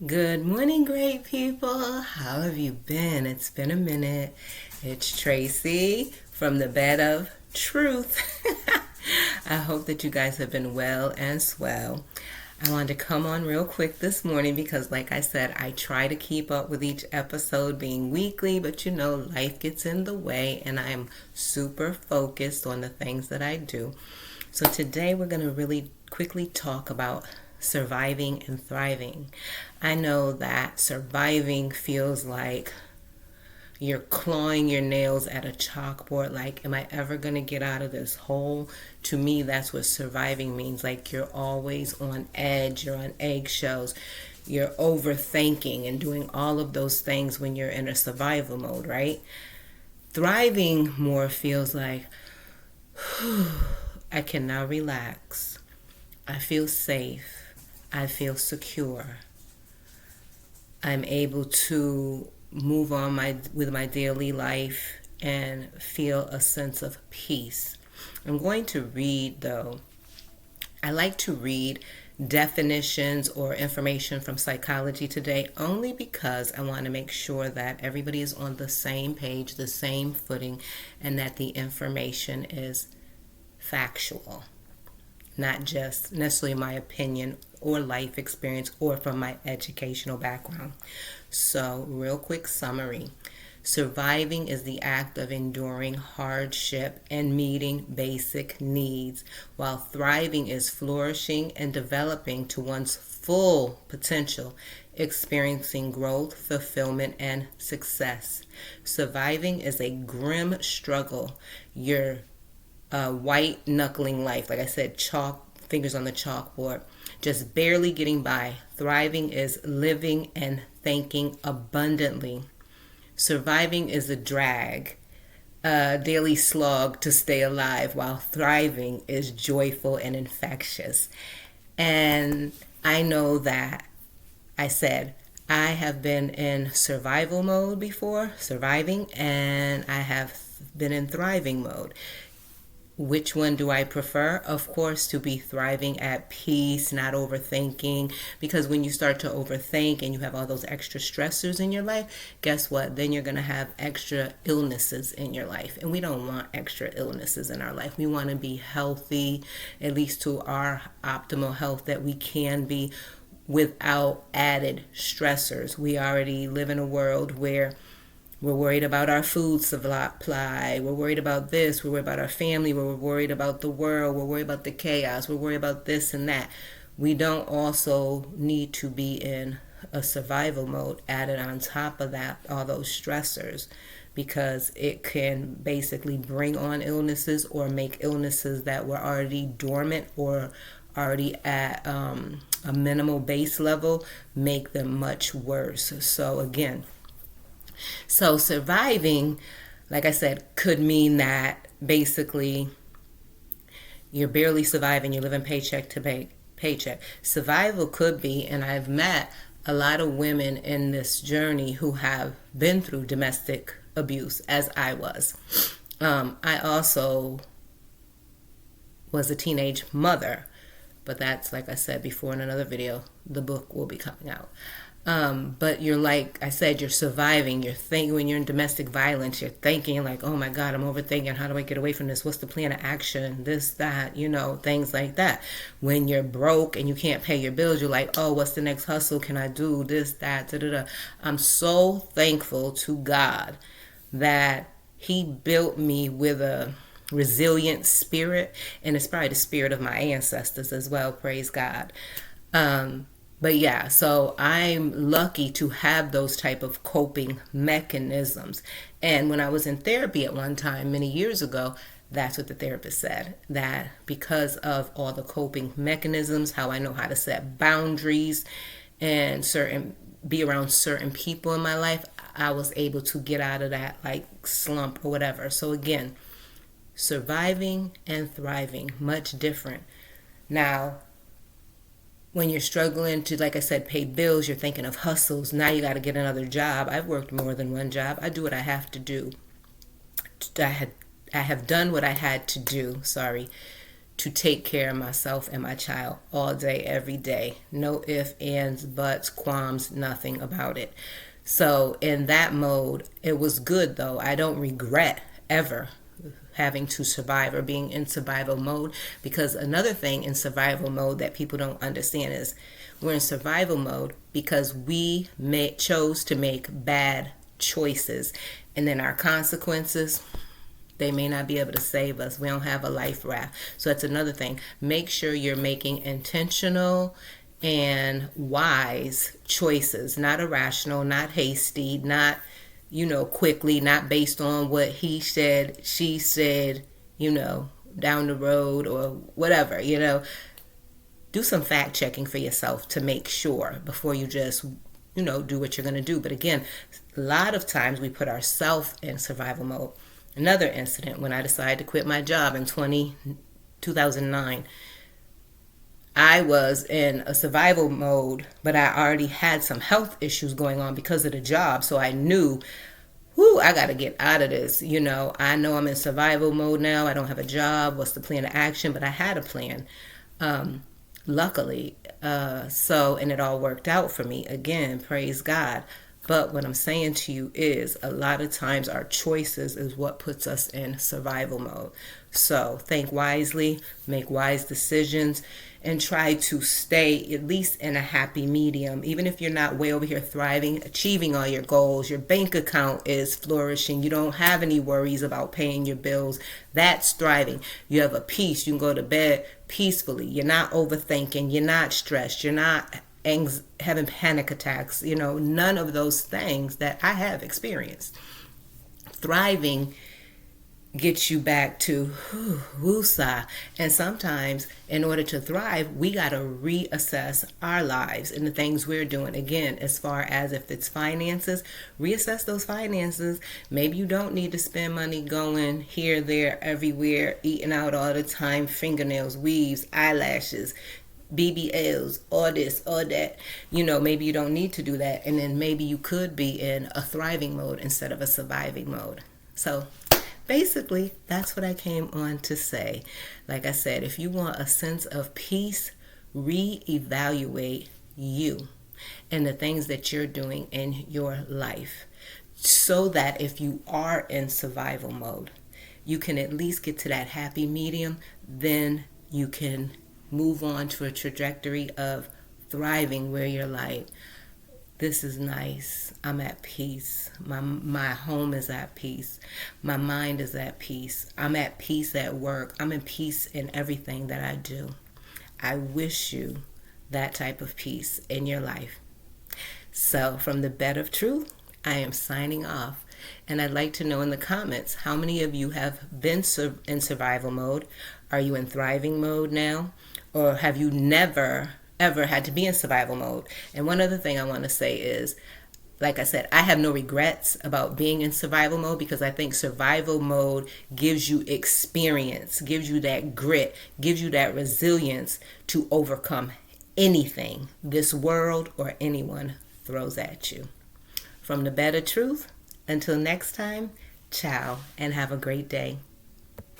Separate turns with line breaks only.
Good morning, great people. How have you been? It's been a minute. It's Tracy from the Bed of Truth. I hope that you guys have been well and swell. I wanted to come on real quick this morning because, like I said, I try to keep up with each episode being weekly, but life gets in the way, and I am super focused on the things that I do. So, today we're going to really quickly talk about surviving and thriving. I know that surviving feels like you're clawing your nails at a chalkboard, like, am I ever going to get out of this hole? To me, that's what surviving means. Like, you're always on edge, you're on eggshells, you're overthinking and doing all of those things when you're in a survival mode, right? Thriving more feels like, I can now relax. I feel safe. I feel secure. I'm able to move on with my daily life and feel a sense of peace. I'm going to read, though. I like to read definitions or information from psychology today only because I want to make sure that everybody is on the same page, the same footing, and that the information is factual, not just necessarily my opinion or life experience or from my educational background. So, real quick summary. Surviving is the act of enduring hardship and meeting basic needs, while thriving is flourishing and developing to one's full potential, experiencing growth, fulfillment, and success. Surviving is a grim struggle. Your white knuckling life, like I said, fingers on the chalkboard, just barely getting by. Thriving is living and thinking abundantly. Surviving is a drag, a daily slog to stay alive, while thriving is joyful and infectious. And I know that I said I have been in survival mode before, surviving, and I have been in thriving mode. Which one do I prefer? Of course, to be thriving at peace, not overthinking. Because when you start to overthink and you have all those extra stressors in your life, guess what? Then you're going to have extra illnesses in your life. And we don't want extra illnesses in our life. We want to be healthy, at least to our optimal health that we can be without added stressors. We already live in a world where we're worried about our food supply. We're worried about this. We're worried about our family. We're worried about the world. We're worried about the chaos. We're worried about this and that. We don't also need to be in a survival mode added on top of that, all those stressors, because it can basically bring on illnesses or make illnesses that were already dormant or already at a minimal base level, make them much worse. So surviving, like I said, could mean that basically you're barely surviving, you're living paycheck to paycheck. Survival could be, and I've met a lot of women in this journey who have been through domestic abuse, as I was. I also was a teenage mother, but that's, like I said before in another video, the book will be coming out. But you're, like I said, you're surviving. You're thinking, when you're in domestic violence, you're thinking like, oh my God, I'm overthinking. How do I get away from this? What's the plan of action? This, that, things like that. When you're broke and you can't pay your bills, you're like, oh, what's the next hustle? Can I do this, that, da, da, da. I'm so thankful to God that He built me with a resilient spirit, and it's probably the spirit of my ancestors as well. Praise God. But yeah, so I'm lucky to have those type of coping mechanisms. And when I was in therapy at one time, many years ago, that's what the therapist said, that because of all the coping mechanisms, how I know how to set boundaries and be around certain people in my life, I was able to get out of that like slump or whatever. So again, surviving and thriving, much different. Now, when you're struggling to, like I said, pay bills, you're thinking of hustles. Now you got to get another job. I've worked more than one job. I do what I have to do. I have done what I had to do, to take care of myself and my child all day, every day. No ifs, ands, buts, qualms, nothing about it. So in that mode, it was good though. I don't regret ever having to survive or being in survival mode, because another thing in survival mode that people don't understand is we're in survival mode because we chose to make bad choices, and then our consequences, they may not be able to save us. We don't have a life raft. So that's another thing. Make sure you're making intentional and wise choices, not irrational, not hasty, not, quickly, not based on what he said, she said, down the road or whatever, Do some fact checking for yourself to make sure before you just, do what you're going to do. But again, a lot of times we put ourselves in survival mode. Another incident, when I decided to quit my job in 2009, I was in a survival mode, but I already had some health issues going on because of the job. So I knew, I got to get out of this. I know I'm in survival mode now. I don't have a job. What's the plan of action? But I had a plan, luckily. And it all worked out for me. Again, praise God. But what I'm saying to you is a lot of times our choices is what puts us in survival mode. So think wisely, make wise decisions, and try to stay at least in a happy medium. Even if you're not way over here thriving, achieving all your goals, your bank account is flourishing, you don't have any worries about paying your bills, that's thriving. You have a peace, you can go to bed peacefully. You're not overthinking, you're not stressed, you're not having panic attacks, none of those things that I have experienced. Thriving gets you back to woosah. And sometimes in order to thrive, we got to reassess our lives and the things we're doing. Again, as far as if it's finances, reassess those finances. Maybe you don't need to spend money going here, there, everywhere, eating out all the time, fingernails, weaves, eyelashes, BBLs, all this, all that. Maybe you don't need to do that. And then maybe you could be in a thriving mode instead of a surviving mode. So basically, that's what I came on to say. Like I said, if you want a sense of peace, reevaluate you and the things that you're doing in your life, so that if you are in survival mode, you can at least get to that happy medium. Then you can move on to a trajectory of thriving where you're like, this is nice. I'm at peace. My home is at peace. My mind is at peace. I'm at peace at work. I'm in peace in everything that I do. I wish you that type of peace in your life. So from the bed of truth, I am signing off. And I'd like to know in the comments, how many of you have been in survival mode? Are you in thriving mode now? Or have you never, ever had to be in survival mode? And one other thing I want to say is, like I said, I have no regrets about being in survival mode, because I think survival mode gives you experience, gives you that grit, gives you that resilience to overcome anything this world or anyone throws at you. From the bed of truth, until next time, ciao, and have a great day.